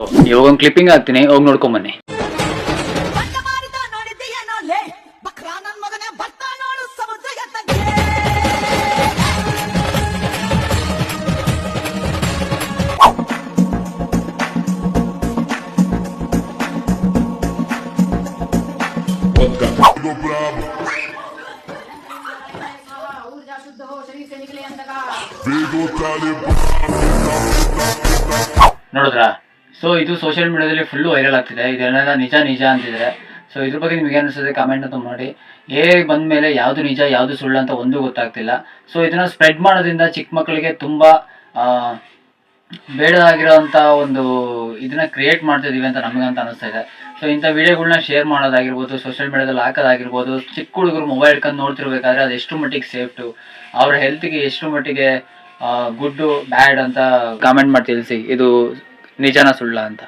ಇವಾಗ ಒಂದು ಕ್ಲಿಪ್ಪಿಂಗ್ ಹಾಕ್ತೀನಿ, ಹೋಗಿ ನೋಡ್ಕೊಂಬನ್ನಿ. ನೋಡಿದ್ರಾ? ಸೊ ಇದು ಸೋಷಿಯಲ್ ಮೀಡಿಯಾದಲ್ಲಿ ಫುಲ್ಲು ವೈರಲ್ ಆಗ್ತಿದೆ. ಇದನ್ನೆಲ್ಲ ನಿಜ ನಿಜ ಅಂತಿದ್ರೆ. ಸೊ ಇದ್ರ ಬಗ್ಗೆ ನಿಮ್ಗೆ ಅನಿಸ್ತದೆ ಕಾಮೆಂಟ್ ಅಂತ ಮಾಡಿ. ಬಂದ ಮೇಲೆ ಯಾವುದು ನಿಜ ಯಾವುದು ಸುಳ್ಳು ಅಂತ ಒಂದು ಗೊತ್ತಾಗ್ತಿಲ್ಲ. ಸೊ ಇದನ್ನ ಸ್ಪ್ರೆಡ್ ಮಾಡೋದ್ರಿಂದ ಚಿಕ್ಕ ಮಕ್ಕಳಿಗೆ ತುಂಬ ಬೇಡದಾಗಿರೋಂಥ ಒಂದು ಇದನ್ನ ಕ್ರಿಯೇಟ್ ಮಾಡ್ತಾ ಇದೀವಿ ಅಂತ ನಮಗಂತ ಅನಿಸ್ತಾ ಇದೆ. ಸೊ ಇಂಥ ವಿಡಿಯೋಗಳನ್ನ ಶೇರ್ ಮಾಡೋದಾಗಿರ್ಬೋದು, ಸೋಷಿಯಲ್ ಮೀಡಿಯಾದಲ್ಲಿ ಹಾಕೋದಾಗಿರ್ಬೋದು, ಚಿಕ್ಕ ಹುಡುಗರು ಮೊಬೈಲ್ ಹಿಡ್ಕೊಂಡು ನೋಡ್ತಿರ್ಬೇಕಾದ್ರೆ ಅದು ಎಷ್ಟು ಮಟ್ಟಿಗೆ ಸೇಫ್ಟು, ಅವ್ರ ಹೆಲ್ತ್ಗೆ ಎಷ್ಟು ಮಟ್ಟಿಗೆ ಗುಡ್ಡು ಬ್ಯಾಡ್ ಅಂತ ಕಾಮೆಂಟ್ ಮಾಡಿ ತಿಳಿಸಿ. ಇದು ನಿಜನ ಸುಳ್ಳ ಅಂತ.